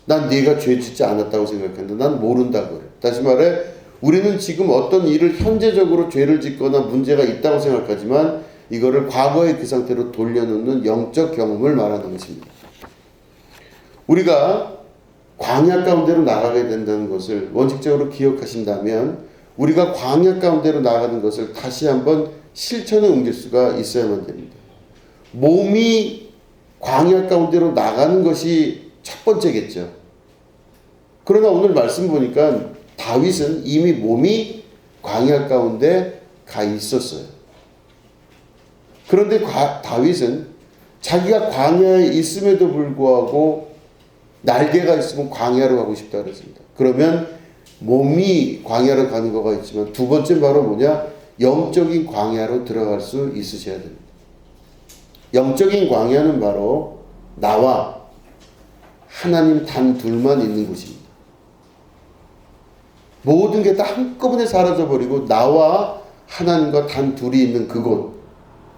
난 네가 죄 짓지 않았다고 생각했는데 난 모른다고 그래. 다시 말해 우리는 지금 어떤 일을 현재적으로 죄를 짓거나 문제가 있다고 생각하지만 이거를 과거의 그 상태로 돌려놓는 영적 경험을 말하는 것입니다. 우리가 광야 가운데로 나가게 된다는 것을 원칙적으로 기억하신다면 우리가 광야 가운데로 나가는 것을 다시 한번 실천에 옮길 수가 있어야만 됩니다. 몸이 광야 가운데로 나가는 것이 첫 번째겠죠. 그러나 오늘 말씀 보니까 다윗은 이미 몸이 광야 가운데 가 있었어요. 그런데 다윗은 자기가 광야에 있음에도 불구하고 날개가 있으면 광야로 가고 싶다 그랬습니다. 그러면 몸이 광야로 가는 거가 있지만 두 번째 바로 뭐냐? 영적인 광야로 들어갈 수 있으셔야 됩니다. 영적인 광야는 바로 나와 하나님 단 둘만 있는 곳입니다. 모든 게 다 한꺼번에 사라져버리고 나와 하나님과 단 둘이 있는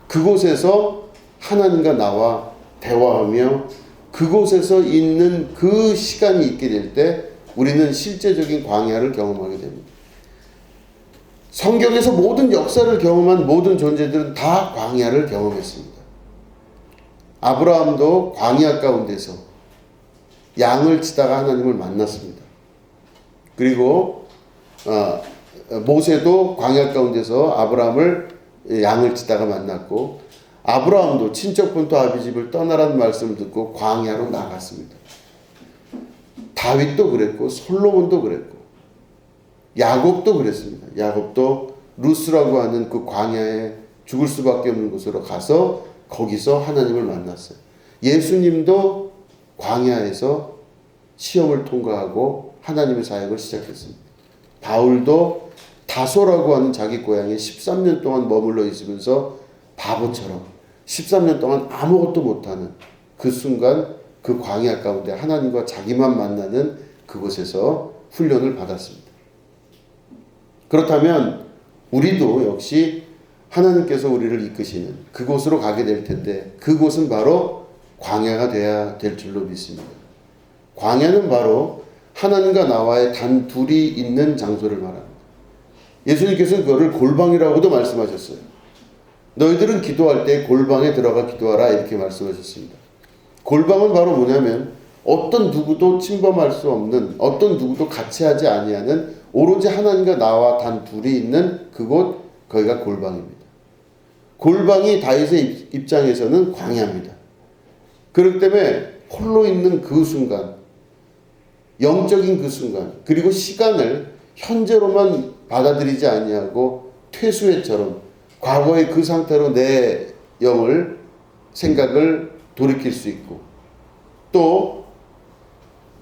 그곳에서 하나님과 나와 대화하며 그곳에서 있는 그 시간이 있게 될 때 우리는 실제적인 광야를 경험하게 됩니다. 성경에서 모든 역사를 경험한 모든 존재들은 다 광야를 경험했습니다. 아브라함도 광야 가운데서 양을 치다가 하나님을 만났습니다. 그리고 모세도 광야 가운데서 아브라함을 양을 치다가 만났고 아브라함도 친척분토 아비 집을 떠나라는 말씀을 듣고 광야로 나갔습니다. 다윗도 그랬고 솔로몬도 그랬고 야곱도 그랬습니다. 야곱도 루스라고 하는 그 광야에 죽을 수밖에 없는 곳으로 가서 거기서 하나님을 만났어요. 예수님도 광야에서 시험을 통과하고 하나님의 사역을 시작했습니다. 바울도 다소라고 하는 자기 고향에 13년 동안 머물러 있으면서 바보처럼 13년 동안 아무것도 못하는 그 순간 그 광야 가운데 하나님과 자기만 만나는 그곳에서 훈련을 받았습니다. 그렇다면 우리도 역시 하나님께서 우리를 이끄시는 그곳으로 가게 될 텐데 그곳은 바로 광야가 되어야 될 줄로 믿습니다. 광야는 바로 하나님과 나와의 단 둘이 있는 장소를 말합니다. 예수님께서는 그거를 골방이라고도 말씀하셨어요. 너희들은 기도할 때 골방에 들어가 기도하라 이렇게 말씀하셨습니다. 골방은 바로 뭐냐면 어떤 누구도 침범할 수 없는 어떤 누구도 같이 하지 아니하는 오로지 하나님과 나와 단 둘이 있는 그곳 거기가 골방입니다. 골방이 다윗의 입장에서는 광야입니다. 그렇기 때문에 홀로 있는 그 순간 영적인 그 순간 그리고 시간을 현재로만 받아들이지 아니하고 퇴수회처럼 과거의 그 상태로 내 영을 생각을 돌이킬 수 있고 또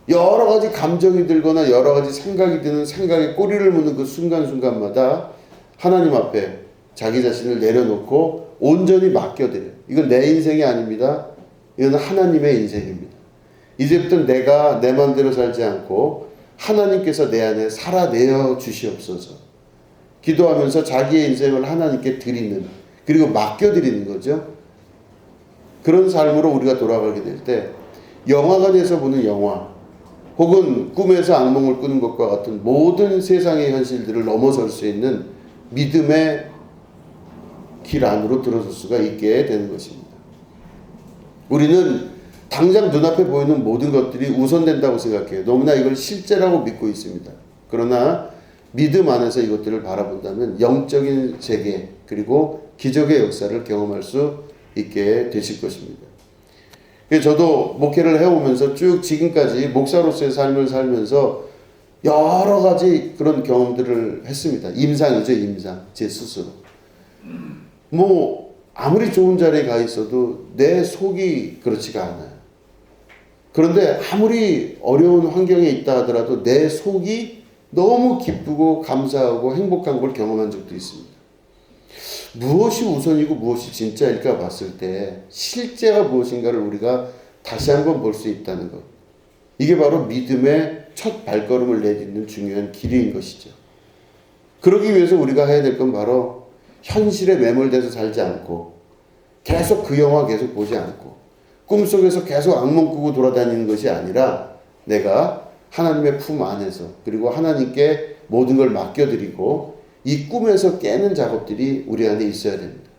여러 가지 감정이 들거나 여러 가지 생각이 드는 생각에 꼬리를 무는 그 순간순간마다 하나님 앞에 자기 자신을 내려놓고 온전히 맡겨드려요. 이건 내 인생이 아닙니다. 이건 하나님의 인생입니다. 이제부터 내가 내 마음대로 살지 않고 하나님께서 내 안에 살아내어 주시옵소서. 기도하면서 자기의 인생을 하나님께 드리는 그리고 맡겨드리는 거죠. 그런 삶으로 우리가 돌아가게 될 때 영화관에서 보는 영화 혹은 꿈에서 악몽을 꾸는 것과 같은 모든 세상의 현실들을 넘어설 수 있는 믿음의 길 안으로 들어설 수가 있게 되는 것입니다. 우리는 당장 눈앞에 보이는 모든 것들이 우선된다고 생각해요. 너무나 이걸 실제라고 믿고 있습니다. 그러나 믿음 안에서 이것들을 바라본다면 영적인 세계 그리고 기적의 역사를 경험할 수 있게 되실 것입니다. 저도 목회를 해오면서 쭉 지금까지 목사로서의 삶을 살면서 여러 가지 그런 경험들을 했습니다. 임상이죠, 임상. 제 스스로. 아무리 좋은 자리에 가 있어도 내 속이 그렇지가 않아요. 그런데 아무리 어려운 환경에 있다 하더라도 내 속이 너무 기쁘고 감사하고 행복한 걸 경험한 적도 있습니다. 무엇이 우선이고 무엇이 진짜일까 봤을 때 실제가 무엇인가를 우리가 다시 한번 볼 수 있다는 것. 이게 바로 믿음의 첫 발걸음을 내딛는 중요한 길인 것이죠. 그러기 위해서 우리가 해야 될 건 바로 현실에 매몰돼서 살지 않고 계속 그 영화 계속 보지 않고 꿈속에서 계속 악몽 꾸고 돌아다니는 것이 아니라 내가 하나님의 품 안에서 그리고 하나님께 모든 걸 맡겨드리고 이 꿈에서 깨는 작업들이 우리 안에 있어야 됩니다.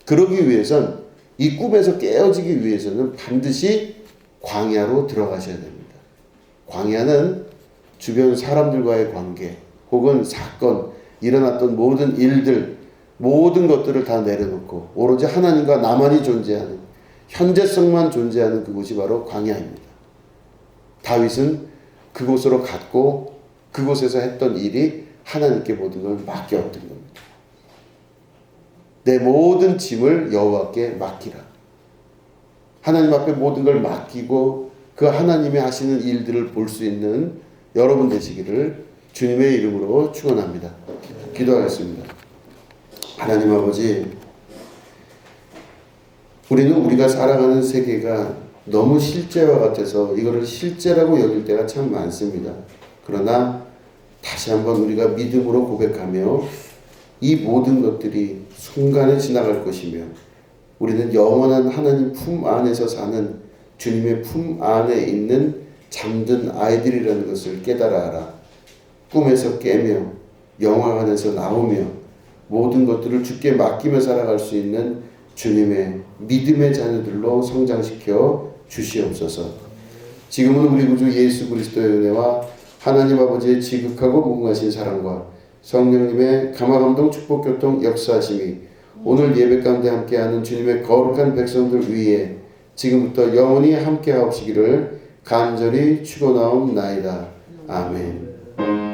그러기 위해선 이 꿈에서 깨어지기 위해서는 반드시 광야로 들어가셔야 됩니다. 광야는 주변 사람들과의 관계 혹은 사건, 일어났던 모든 일들, 모든 것들을 다 내려놓고 오로지 하나님과 나만이 존재하는 현재성만 존재하는 그곳이 바로 광야입니다. 다윗은 그곳으로 갔고 그곳에서 했던 일이 하나님께 모든 걸 맡겼던 겁니다. 내 모든 짐을 여호와께 맡기라. 하나님 앞에 모든 걸 맡기고 그 하나님이 하시는 일들을 볼 수 있는 여러분 되시기를 주님의 이름으로 축원합니다. 기도하겠습니다. 하나님 아버지, 우리는 우리가 살아가는 세계가 너무 실제와 같아서 이거를 실제라고 여길 때가 참 많습니다. 그러나 다시 한번 우리가 믿음으로 고백하며 이 모든 것들이 순간에 지나갈 것이며 우리는 영원한 하나님 품 안에서 사는 주님의 품 안에 있는 잠든 아이들이라는 것을 깨달아 알아. 꿈에서 깨며 영화관에서 나오며 모든 것들을 주께 맡기며 살아갈 수 있는 주님의 믿음의 자녀들로 성장시켜 주시옵소서. 지금은 우리 구주 예수 그리스도의 은혜와 하나님 아버지의 지극하고 무궁하신 사랑과 성령님의 감화감동 축복교통 역사하심이 오늘 예배 가운데 함께하는 주님의 거룩한 백성들 위에 지금부터 영원히 함께하옵시기를 간절히 축원하옵나이다. 아멘.